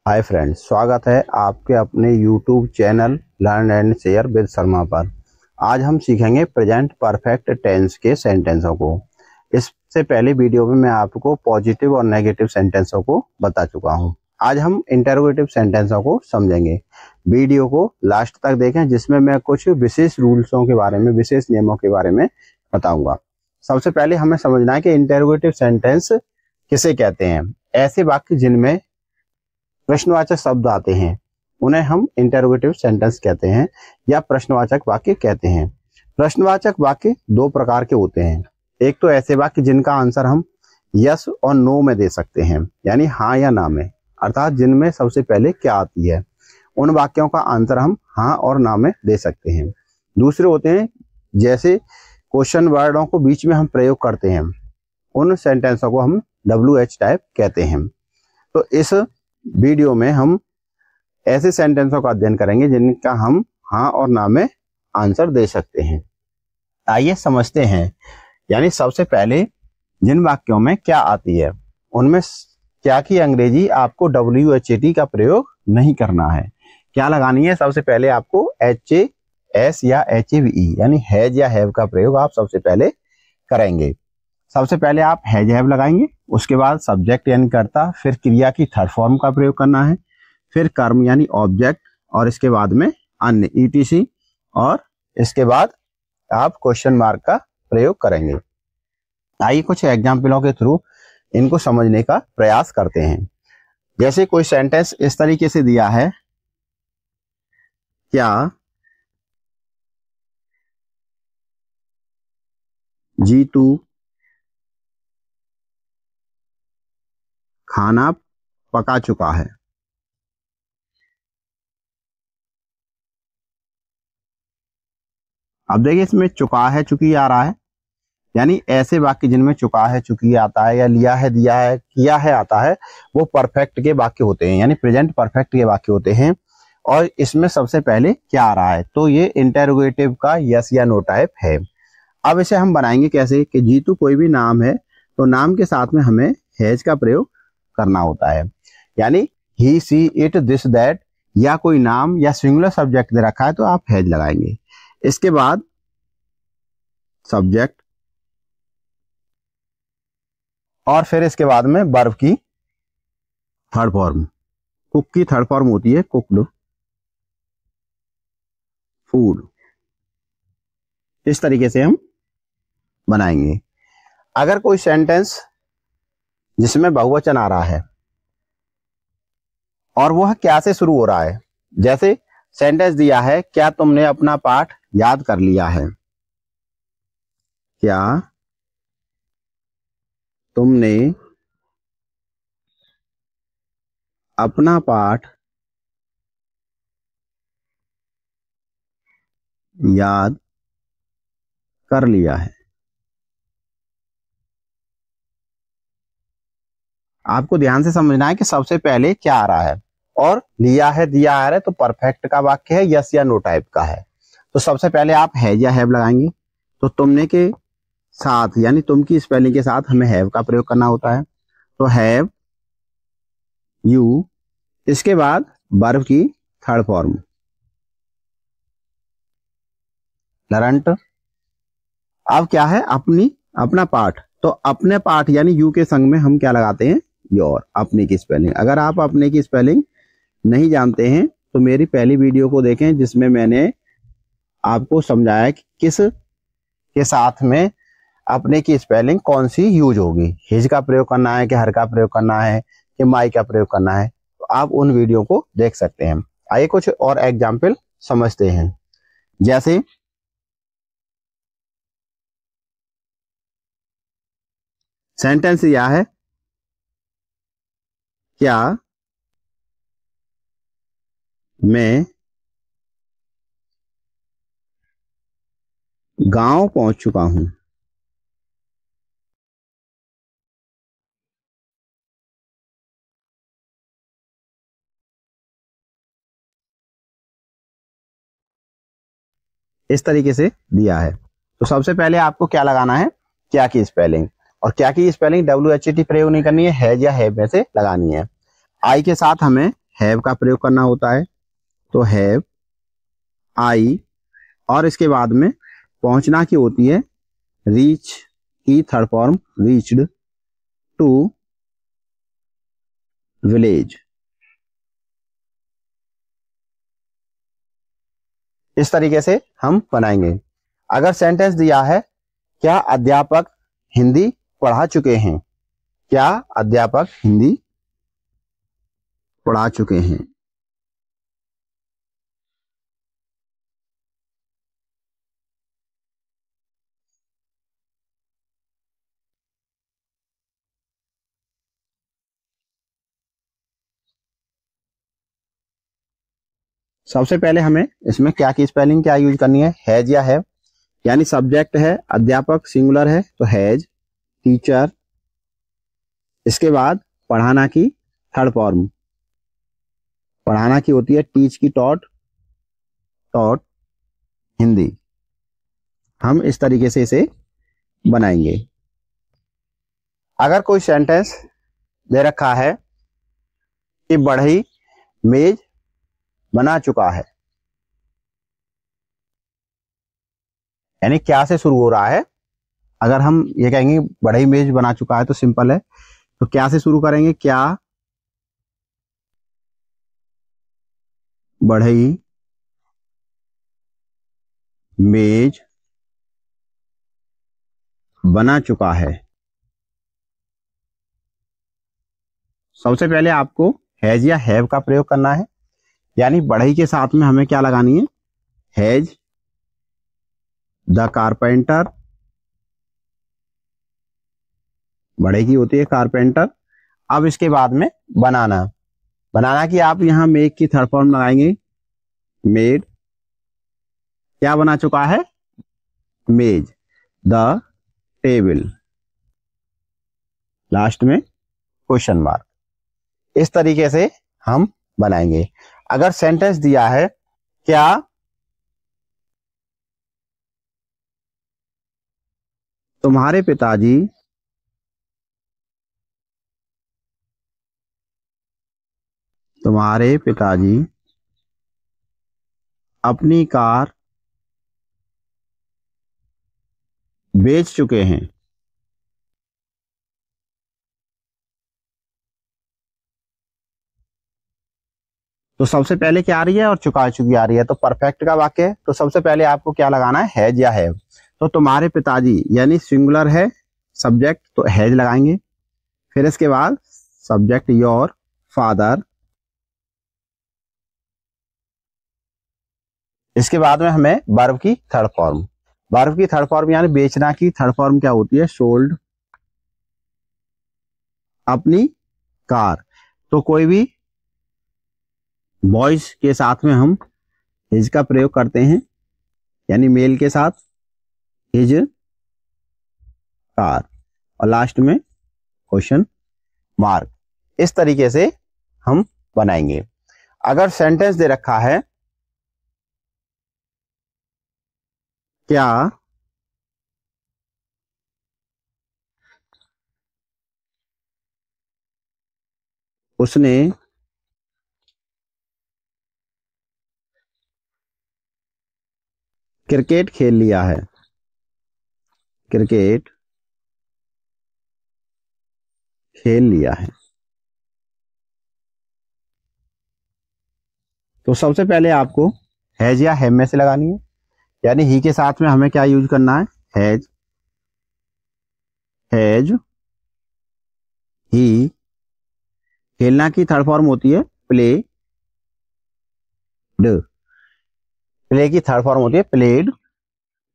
Hi friends, स्वागत है आपके अपने YouTube channel learn and share with Sharma पर। आज हम सीखेंगे प्रेजेंट परफेक्ट टेंस के सेंटेंसों को। इससे पहले वीडियो में मैं आपको पॉजिटिव और नेगेटिव सेंटेंसों को बता चुका हूं। आज हम इंटरोगेटिव सेंटेंसों को समझेंगे। वीडियो को लास्ट तक देखें, जिसमें मैं कुछ विशेष रूल्सों के बारे में, विशेष नियमों के बारे में बताऊंगा। सबसे पहले हमें समझना है कि इंटरोगेटिव सेंटेंस किसे कहते हैं। ऐसे वाक्य जिनमें प्रश्नवाचक शब्द आते हैं उन्हें हम इंटरोगेटिव सेंटेंस कहते हैं या प्रश्नवाचक वाक्य कहते हैं। प्रश्नवाचक वाक्य दो प्रकार के होते हैं। एक तो ऐसे वाक्य जिनका आंसर हम यस और नो में दे सकते हैं, यानी हाँ या ना में, अर्थात जिनमें सबसे पहले क्या आती है उन वाक्यों का आंसर हम हाँ और ना में दे सकते हैं। दूसरे होते हैं जैसे क्वेश्चन वर्डों को बीच में हम प्रयोग करते हैं, उन सेंटेंसों को हम WH टाइप कहते हैं। तो इस वीडियो में हम ऐसे सेंटेंसों का अध्ययन करेंगे जिनका हम हाँ और ना में आंसर दे सकते हैं। आइए समझते हैं। यानी सबसे पहले जिन वाक्यों में क्या आती है उनमें क्या की अंग्रेजी आपको WHAT का प्रयोग नहीं करना है। क्या लगानी है? सबसे पहले आपको HAS या HAVE यानी हैज या हैव का प्रयोग आप सबसे पहले करेंगे। सबसे पहले आप हैज हैव लगाएंगे, उसके बाद सब्जेक्ट यानी कर्ता, फिर क्रिया की थर्ड फॉर्म का प्रयोग करना है, फिर कर्म यानी ऑब्जेक्ट, और इसके बाद में अन्य ETC, और इसके बाद आप क्वेश्चन मार्क का प्रयोग करेंगे। आइए कुछ एग्जाम्पलों के थ्रू इनको समझने का प्रयास करते हैं। जैसे कोई सेंटेंस इस तरीके से दिया है, क्या जीतू खाना पका चुका है। अब देखिए इसमें चुका है चुकी आ रहा है, यानी ऐसे वाक्य जिनमें चुका है चुकी आता है या लिया है दिया है किया है आता है वो परफेक्ट के वाक्य होते हैं, यानी प्रेजेंट परफेक्ट के वाक्य होते हैं। और इसमें सबसे पहले क्या आ रहा है, तो ये इंटरोगेटिव का यस या नो टाइप है। अब इसे हम बनाएंगे कैसे कि जीतू कोई भी नाम है तो नाम के साथ में हमें हैज का प्रयोग करना होता है, यानी ही सी इट दिस दैट, या कोई नाम या सिंगुलर सब्जेक्ट दे रखा है तो आप हैज लगाएंगे। इसके बाद सब्जेक्ट, और फिर इसके बाद में वर्ब की थर्ड फॉर्म। कुक की थर्ड फॉर्म होती है कुक्ड, फूड। इस तरीके से हम बनाएंगे। अगर कोई सेंटेंस जिसमें बहुवचन आ रहा है और वह क्या से शुरू हो रहा है, जैसे सेंटेंस दिया है, क्या तुमने अपना पाठ याद कर लिया है। क्या तुमने अपना पाठ याद कर लिया है। आपको ध्यान से समझना है कि सबसे पहले क्या आ रहा है, और लिया है दिया आ रहा है तो परफेक्ट का वाक्य है, यस या नो टाइप का है। तो सबसे पहले आप हैज या हैव लगाएंगे। तो तुमने के साथ यानी तुम की स्पेलिंग के साथ हमें हैव का प्रयोग करना होता है, तो हैव यू। इसके बाद वर्ब की थर्ड फॉर्म लर्नट। अब क्या है, अपना पाठ, तो अपने पाठ यानी यू के संग में हम क्या लगाते हैं, योर, अपनी की स्पेलिंग। अगर आप अपने की स्पेलिंग नहीं जानते हैं तो मेरी पहली वीडियो को देखें, जिसमें मैंने आपको समझाया कि किस के साथ में अपने की स्पेलिंग कौन सी यूज होगी, हिज का प्रयोग करना है कि हर का प्रयोग करना है कि माई का प्रयोग करना है, तो आप उन वीडियो को देख सकते हैं। आइए कुछ और एग्जाम्पल समझते हैं। जैसे सेंटेंस यह है, क्या मैं गांव पहुंच चुका हूं। इस तरीके से दिया है। तो सबसे पहले आपको क्या लगाना है, क्या की स्पेलिंग, और क्या की स्पेलिंग WHAT प्रयोग नहीं करनी है, हैज या हैव में से लगानी है। आई के साथ हमें हैव का प्रयोग करना होता है, तो हैव, आई, और इसके बाद में पहुंचना की होती है रीच की third form reached to village. इस तरीके से हम बनाएंगे। अगर सेंटेंस दिया है क्या अध्यापक हिंदी पढ़ा चुके हैं, क्या अध्यापक हिंदी पढ़ा चुके हैं। सबसे पहले हमें इसमें क्या की स्पेलिंग क्या यूज करनी है, हैज या हैव। यानी सब्जेक्ट है अध्यापक सिंगुलर है तो हैज, टीचर, इसके बाद पढ़ाना की थर्ड फॉर्म, पढ़ाना की होती है टीच की टॉट, टॉट हिंदी। हम इस तरीके से इसे बनाएंगे। अगर कोई सेंटेंस दे रखा है कि बढ़ई मेज बना चुका है, यानी क्या से शुरू हो रहा है। अगर हम ये कहेंगे बढ़ई मेज बना चुका है तो सिंपल है, तो क्या से शुरू करेंगे, क्या बढ़ई मेज बना चुका है। सबसे पहले आपको हैज या हैव का प्रयोग करना है, यानी बढ़ई के साथ में हमें क्या लगानी है, हैज द कारपेंटर, बढ़ई की होती है कारपेंटर। अब इसके बाद में बनाना, बनाना की आप यहां मेक की थर्ड फॉर्म लगाएंगे, मेड, क्या बना चुका है, मेज, द टेबल, लास्ट में क्वेश्चन मार्क। इस तरीके से हम बनाएंगे। अगर सेंटेंस दिया है क्या तुम्हारे पिताजी तुम्हारे पिताजी अपनी कार बेच चुके हैं, तो सबसे पहले क्या आ रही है और चुका चुकी आ रही है, तो परफेक्ट का वाक्य है। तो सबसे पहले आपको क्या लगाना है, हैज या हैव। तो तुम्हारे पिताजी यानी सिंगुलर है, सब्जेक्ट तो हैज लगाएंगे, फिर इसके बाद सब्जेक्ट योर फादर, इसके बाद में हमें वर्ब की थर्ड फॉर्म, वर्ब की थर्ड फॉर्म यानी बेचना की थर्ड फॉर्म क्या होती है, सोल्ड अपनी कार। तो कोई भी बॉयज के साथ में हम हिज का प्रयोग करते हैं, यानी मेल के साथ हिज कार, और लास्ट में क्वेश्चन मार्क। इस तरीके से हम बनाएंगे। अगर सेंटेंस दे रखा है क्या उसने क्रिकेट खेल लिया है, क्रिकेट खेल लिया है, तो सबसे पहले आपको हैज या हैव में से लगानी है, यानी ही के साथ में हमें क्या यूज करना है, हैज, हैज ही, खेलना की थर्ड फॉर्म होती है प्ले ड, प्ले की थर्ड फॉर्म होती है प्लेड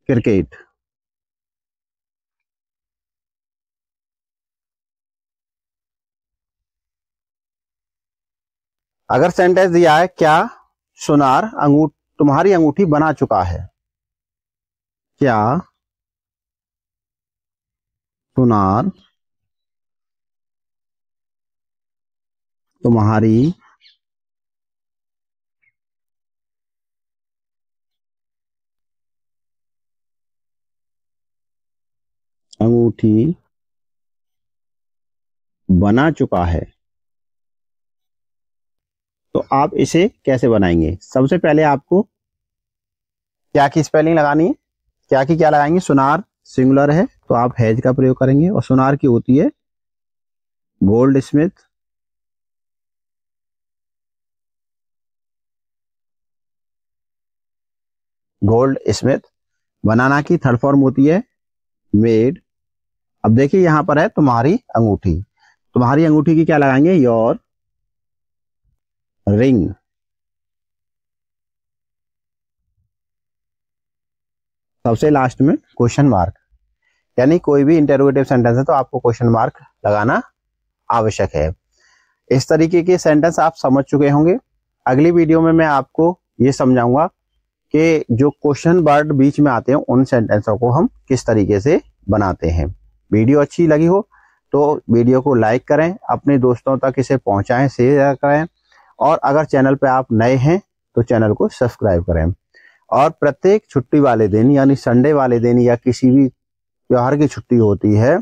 क्रिकेट। अगर सेंटेंस दिया है क्या सुनार तुम्हारी अंगूठी बना चुका है, क्या सुनार तुम्हारी अंगूठी बना चुका है, तो आप इसे कैसे बनाएंगे? सबसे पहले आपको क्या की स्पेलिंग लगानी है, क्या लगाएंगे? सुनार सिंगुलर है तो आप हैज का प्रयोग करेंगे, और सुनार की होती है गोल्ड स्मिथ। Goldsmith. बनाना की थर्ड फॉर्म होती है मेड। अब देखिए यहां पर है तुम्हारी अंगूठी, तुम्हारी अंगूठी की क्या लगाएंगे? Your ring. सबसे लास्ट में क्वेश्चन मार्क, यानी कोई भी इंटरोगेटिव सेंटेंस है तो आपको क्वेश्चन मार्क लगाना आवश्यक है। इस तरीके के सेंटेंस आप समझ चुके होंगे। अगली वीडियो में मैं आपको ये समझाऊंगा कि जो क्वेश्चन वर्ड बीच में आते हैं उन सेंटेंसों को हम किस तरीके से बनाते हैं। वीडियो अच्छी लगी हो तो वीडियो को लाइक करें, अपने दोस्तों तक इसे पहुंचाएं, शेयर करें, और अगर चैनल पे आप नए हैं तो चैनल को सब्सक्राइब करें। और प्रत्येक छुट्टी वाले दिन यानी संडे वाले दिन या किसी भी त्योहार की छुट्टी होती है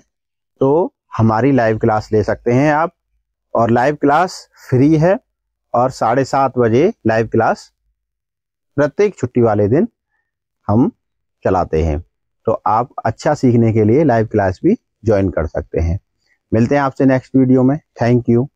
तो हमारी लाइव क्लास ले सकते हैं आप, और लाइव क्लास फ्री है, और 7:30 बजे लाइव क्लास प्रत्येक छुट्टी वाले दिन हम चलाते हैं। तो आप अच्छा सीखने के लिए लाइव क्लास भी ज्वाइन कर सकते हैं। मिलते हैं आपसे नेक्स्ट वीडियो में। Thank you.